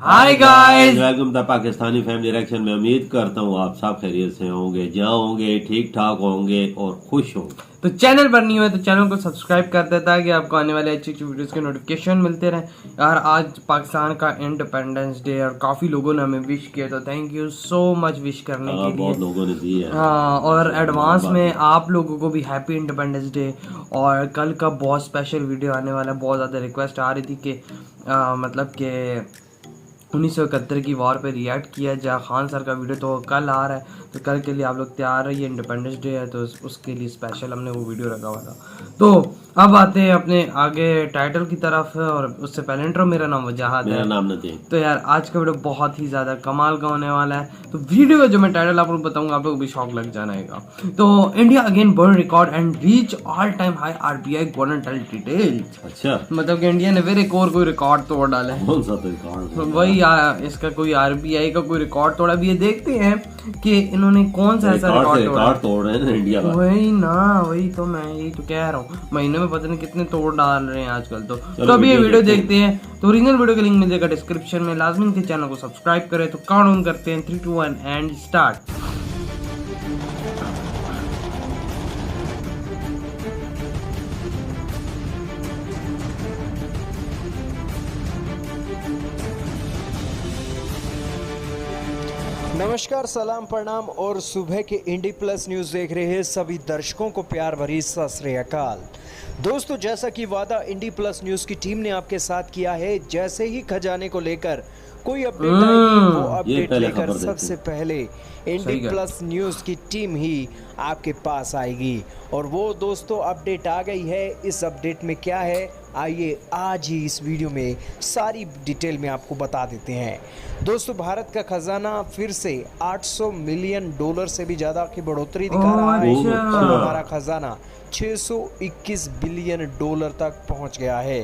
Hi guys, welcome the Pakistani family reaction में। उम्मीद करता हूँ आप सब खैरियत से होंगे, जहाँ होंगे ठीक ठाक होंगे और खुश होंगे। तो चैनल पर नहीं हुए तो चैनल को सब्सक्राइब कर देता है कि आपको आने वाले अच्छी अच्छी वीडियोस के नोटिफिकेशन मिलते रहे। यार आज पाकिस्तान का इंडिपेंडेंस डे और काफ़ी लोगों ने हमें विश किया, तो thank you so much wish करने के लिए। बहुत लोगों ने दी है। हाँ, और एडवांस में आप लोगों को भी हैप्पी इंडिपेंडेंस डे। और कल का बहुत स्पेशल वीडियो आने वाला है। बहुत ज़्यादा रिक्वेस्ट आ रही थी कि मतलब कि 1971 की वॉर पे रिएक्ट किया जाए। खान सर का वीडियो तो कल आ रहा है, तो कल के लिए आप लोग तैयार रहिए। इंडिपेंडेंस डे है तो उसके लिए स्पेशल हमने वो वीडियो रखा हुआ था। तो अब आते हैं अपने आगे टाइटल की तरफ, और उससे पहले इंट्रो। मेरा नाम वजाहत है। मेरा नाम नदीम। तो यार आज का वीडियो बहुत ही ज़्यादा कमाल का होने वाला है। तो वीडियो का जो मैं टाइटल आप लोग बताऊंगा, आप लोग भी शौक लग जाएगा। तो India again burn record and reach all time high RBI governor tell details. अच्छा, मतलब कि इंडिया ने फिर एक और कोई रिकॉर्ड तोड़ डाला है। कौन सा रिकॉर्ड? वही इसका कोई आरबीआई का कोई रिकॉर्ड तोड़ा भी है। देखते हैं कि इन्होंने कौन सा ऐसा रिकॉर्ड तोड़ रहे हैं इंडिया का। वही तो मैं यही तो कह रहा हूँ, महीने में पता नहीं कितने तोड़ डाल रहे हैं आजकल। तो अभी ये वीडियो देखते हैं। तो ओरिजिनल वीडियो का लिंक मिल जाएगा डिस्क्रिप्शन में। लाजमी इनके चैनल को सब्सक्राइब करें। तो काउंट करते हैं 3, 2, 1 एंड स्टार्ट। नमस्कार, सलाम, प्रणाम और सुबह के इंडी प्लस न्यूज़ देख रहे हैं सभी दर्शकों को प्यार भरी सत श्री अकाल। दोस्तों, जैसा कि वादा इंडी प्लस न्यूज़ की टीम ने आपके साथ किया है, जैसे ही खजाने को लेकर कोई अपडेट आएगी वो अपडेट लेकर सबसे पहले इंडी प्लस न्यूज़ की टीम ही आपके पास आएगी। और वो दोस्तों अपडेट आ गई है। इस अपडेट में क्या है, आइए आज ही इस वीडियो में सारी डिटेल में आपको बता देते हैं। दोस्तों, भारत का खजाना फिर से $800 मिलियन से भी ज़्यादा की बढ़ोतरी दिखा रहा है और हमारा खजाना $621 बिलियन तक पहुंच गया है।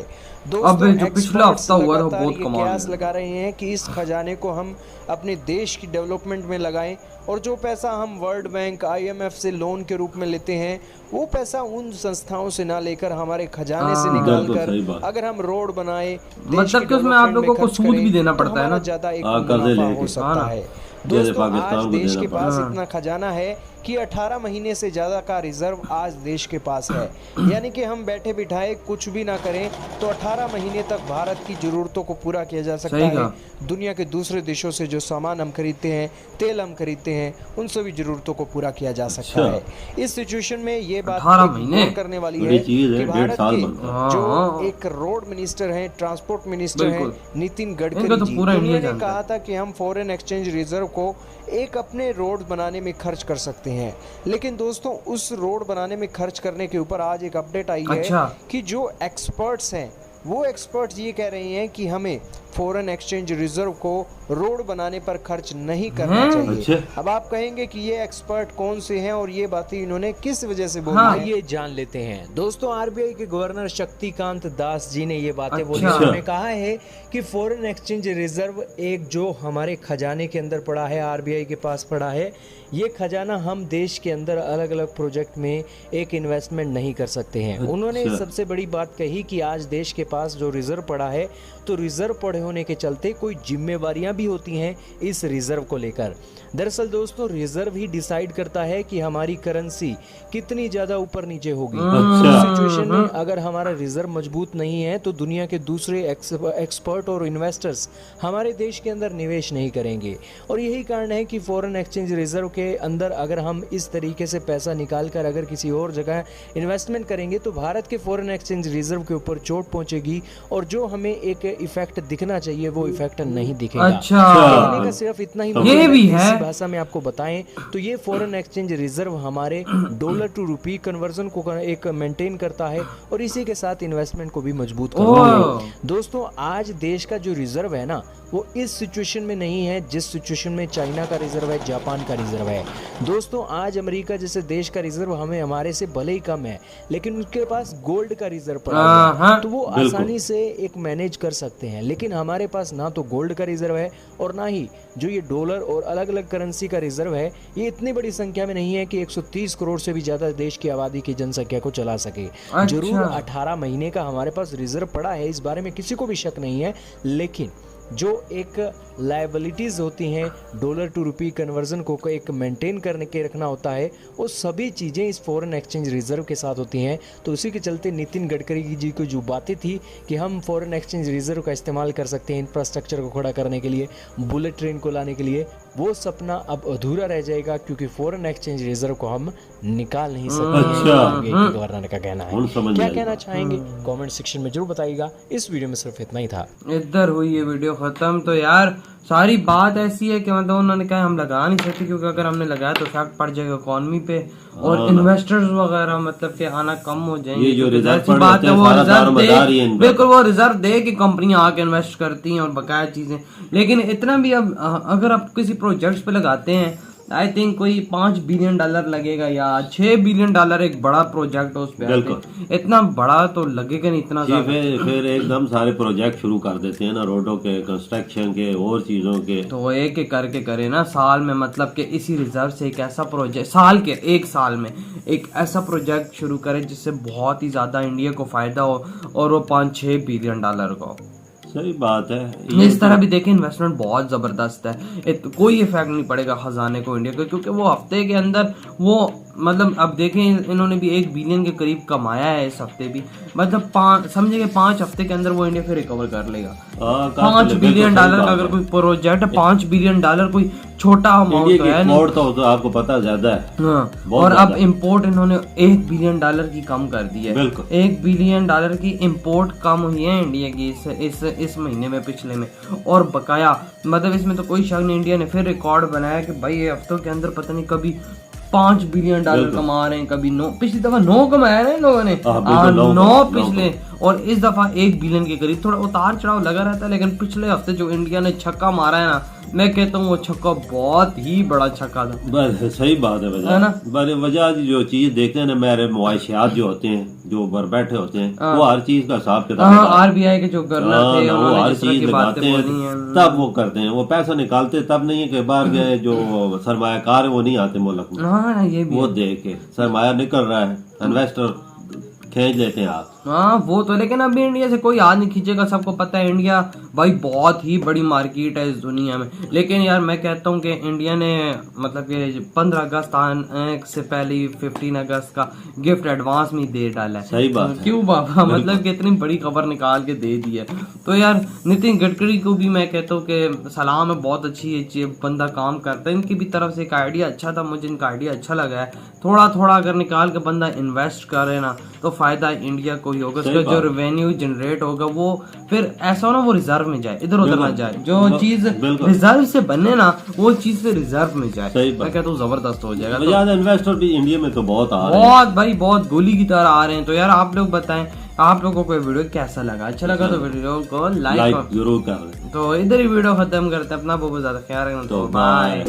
दोस्तों, जो पिछला हफ्ता हुआ था बहुत कमाल कयास लगा रहे हैं कि इस खजाने को हम अपने देश की डेवलपमेंट में लगाएं, और जो पैसा हम वर्ल्ड बैंक, IMF से लोन के रूप में लेते हैं, वो पैसा उन संस्थाओं से ना लेकर हमारे खजाने से निकाल कर अगर हम रोड बनाए, मतलब कि उसमें आप लोगों को सूद भी देना पड़ता है ना, ज्यादा एक मुनाफा हो सकता है। दोस्तों, आज देश के पास इतना खजाना है कि 18 महीने से ज़्यादा का रिजर्व आज देश के पास है। यानी कि हम बैठे बिठाए कुछ भी ना करें तो 18 महीने तक भारत की ज़रूरतों को पूरा किया जा सकता है। दुनिया के दूसरे देशों से जो सामान हम खरीदते हैं, तेल हम खरीदते हैं, उन सभी ज़रूरतों को पूरा किया जा सकता है। इस सिचुएशन में ये बात करने वाली है कि भारत के जो एक रोड मिनिस्टर हैं, ट्रांसपोर्ट मिनिस्टर हैं, नितिन गडकरी जी, उन्होंने कहा था कि हम फॉरेन एक्सचेंज रिजर्व को एक अपने रोड बनाने में खर्च कर सकते हैं। लेकिन दोस्तों, उस रोड बनाने में खर्च करने के ऊपर आज एक अपडेट आई है कि जो एक्सपर्ट्स हैं, वो एक्सपर्ट्स ये कह रहे हैं कि हमें फॉरेन एक्सचेंज रिजर्व को रोड बनाने पर खर्च नहीं करना चाहिए। अब आप कहेंगे कि ये एक्सपर्ट कौन से हैं और ये बातें इन्होंने किस वजह से बोली, ये जान लेते हैं। दोस्तों, आरबीआई के गवर्नर शक्तिकांत दास जी ने ये बातें बोली। उन्होंने कहा है कि फॉरेन एक्सचेंज रिजर्व एक जो हमारे खजाने के अंदर पड़ा है, आरबीआई के पास पड़ा है, ये खजाना हम देश के अंदर अलग अलग प्रोजेक्ट में एक इन्वेस्टमेंट नहीं कर सकते हैं। उन्होंने सबसे बड़ी बात कही कि आज देश के पास जो रिजर्व पड़ा है, तो रिजर्व पड़े होने के चलते कोई जिम्मेवारियां भी होती हैं इस रिजर्व को लेकर। दरअसल दोस्तों, रिजर्व ही डिसाइड करता है कि हमारी करेंसी कितनी ज्यादा ऊपर नीचे होगी। इस सिचुएशन में अगर हमारा रिजर्व मजबूत नहीं है तो दुनिया के दूसरे एक्सपर्ट और इन्वेस्टर्स हमारे देश के अंदर निवेश नहीं करेंगे। और यही कारण है कि फॉरेन एक्सचेंज रिजर्व के अंदर अगर हम इस तरीके से पैसा निकाल कर अगर किसी और जगह इन्वेस्टमेंट करेंगे तो भारत के फॉरेन एक्सचेंज रिजर्व के ऊपर चोट पहुंचेगी और जो हमें एक इफेक्ट दिखना चाहिए वो इफेक्ट नहीं दिखेगा। कहने का सिर्फ इतना ही, ये भी है भाषा में आपको बताएं तो ये फॉरेन एक्सचेंज रिजर्व हमारे डॉलर टू रुपी कन्वर्जन को एक मेंटेन करता है और इसी के साथ इन्वेस्टमेंट को भी मजबूत करता है। दोस्तों, आज देश का जो रिजर्व है ना, वो इस सिचुएशन में नहीं है जिस सिचुएशन में चाइना का रिजर्व है, जापान का रिजर्व है। दोस्तों, आज अमेरिका जैसे देश का रिजर्व हमारे से भले ही कम है, लेकिन उसके पास गोल्ड का रिजर्व पड़ा है, तो वो आसानी से एक मैनेज कर सकते हैं। लेकिन हमारे पास ना तो गोल्ड का रिजर्व है और ना ही जो ये डॉलर और अलग अलग करेंसी का रिजर्व है, ये इतनी बड़ी संख्या में नहीं है कि 130 करोड़ से भी ज्यादा देश की आबादी की जनसंख्या को चला सके। जरूर 18 महीने का हमारे पास रिजर्व पड़ा है, इस बारे में किसी को भी शक नहीं है, लेकिन जो एक लायबिलिटीज़ होती हैं डॉलर टू रुपी कन्वर्जन को एक मेंटेन करने के रखना होता है, वो सभी चीज़ें इस फॉरेन एक्सचेंज रिजर्व के साथ होती हैं। तो उसी के चलते नितिन गडकरी जी को जो बातें थी कि हम फॉरेन एक्सचेंज रिजर्व का इस्तेमाल कर सकते हैं इंफ्रास्ट्रक्चर को खड़ा करने के लिए, बुलेट ट्रेन को लाने के लिए, वो सपना अब अधूरा रह जाएगा क्योंकि फॉरेन एक्सचेंज रिजर्व को हम निकाल नहीं सकते हैं। गवर्नर का कहना है। क्या कहना चाहेंगे कमेंट सेक्शन में जरूर बताइएगा। इस वीडियो में सिर्फ इतना ही था। इधर हुई ये वीडियो खत्म। तो यार सारी बात ऐसी है कि मतलब उन्होंने कहा हम लगा नहीं सकते क्योंकि अगर हमने लगाया तो इफेक्ट पड़ जाएगा इकोनॉमी पे और इन्वेस्टर्स वगैरह मतलब के आना कम हो जाएंगे। ये जो रिजर्व बात है वो रिजर्व दे, बिल्कुल वो रिजर्व दे कि कंपनियां आके इन्वेस्ट करती हैं और बकाया चीजें। लेकिन इतना भी अब अगर आप किसी प्रोजेक्ट्स पे लगाते हैं आई थिंक कोई $5 बिलियन लगेगा या $6 बिलियन एक बड़ा प्रोजेक्ट हो उस पे। इतना बड़ा तो लगेगा नहीं इतना ज्यादा। फिर एकदम सारे प्रोजेक्ट शुरू कर देते हैं ना, रोडों के, कंस्ट्रक्शन के और चीजों के। तो एक एक करके करे ना साल में, मतलब कि इसी रिजर्व से एक ऐसा प्रोजेक्ट एक साल में एक ऐसा प्रोजेक्ट शुरू करे जिससे बहुत ही ज्यादा इंडिया को फायदा हो और वो $5-6 बिलियन का। सही बात है। इस तरह भी देखें इन्वेस्टमेंट बहुत जबरदस्त है, कोई इफेक्ट नहीं पड़ेगा खजाने को इंडिया को क्योंकि वो हफ्ते के अंदर वो मतलब अब देखें इन्होंने भी $1 बिलियन के करीब कमाया है इस हफ्ते भी, मतलब समझे कि 5 हफ्ते के अंदर वो इंडिया फिर रिकवर कर लेगा। $5 बिलियन का अगर कोई प्रोजेक्ट, $5 बिलियन कोई छोटा अमाउंट तो है नहीं। तो आपको पता ज्यादा है। हाँ, और अब इम्पोर्ट इन्होंने $1 बिलियन की कम कर दी है। $1 बिलियन की इम्पोर्ट कम हुई है इंडिया की इस महीने में, पिछले में। और बकाया मतलब इसमें तो कोई शक नहीं, इंडिया ने फिर रिकॉर्ड बनाया कि भाई ये हफ्तों के अंदर पता नहीं कभी $5 बिलियन कमा रहे हैं, कभी 9, पिछली दफा 9 कमाया है लोगों ने, 9 पिछले, और इस दफा $1 बिलियन के करीब। थोड़ा उतार चढ़ाव लगा रहता है लेकिन पिछले हफ्ते जो इंडिया ने छक्का मारा है ना, मैं कहता हूँ वो छक्का बहुत ही बड़ा छक्का था। बस सही बात है ना, वजह जो चीज देखते हैं ना, मेरे मुआशियात जो होते हैं, जो बर बैठे होते हैं, वो हर चीज का हिसाब किताब, आरबीआई के जो गवर्नर थे वो हर चीज लगाते हैं, तब वो करते हैं, वो पैसा निकालते तब नहीं है कि बाहर गए जो सरमायाकार है वो नहीं आते मुल्क में। हाँ, ये भी वो देख के सरमाया निकल रहा है, इन्वेस्टर खींच लेते हैं आप। हाँ वो तो, लेकिन अभी इंडिया से कोई हाथ नहीं खींचेगा, सबको पता है इंडिया भाई बहुत ही बड़ी मार्केट है इस दुनिया में। लेकिन यार मैं कहता हूँ कि इंडिया ने मतलब कि 15 अगस्त से पहले 15 अगस्त का गिफ्ट एडवांस में दे डाला है। सही बात है। क्यों बाबा, मतलब कि इतनी बड़ी खबर निकाल के दे दी है। तो यार नितिन गडकरी को भी मैं कहता हूँ कि सलाम है, बहुत अच्छी बंदा काम करता है। इनकी भी तरफ से एक आइडिया अच्छा था, मुझे इनका आइडिया अच्छा लगा है। थोड़ा थोड़ा अगर निकाल के बंदा इन्वेस्ट करे ना तो फायदा इंडिया को ही होगा, उसका जो रेवेन्यू जनरेट होगा वो फिर ऐसा हो ना वो रिजर्व में जाए, इधर उधर ना जाए। जो चीज रिजर्व से बने ना वो चीज फिर रिजर्व में जाए, मैं कहता हूँ जबरदस्त हो जाएगा। तो इन्वेस्टर भी इंडिया में तो बहुत आ रहे हैं, बहुत भाई बहुत गोली की तरह आ रहे हैं। तो यार आप लोग बताएं आप लोगों को वीडियो कैसा लगा, अच्छा लगा तो वीडियो को लाइक जरूर कर। तो इधर ही वीडियो खत्म करते हैं, अपना बहुत ज्यादा ख्याल रखना, तो बाय।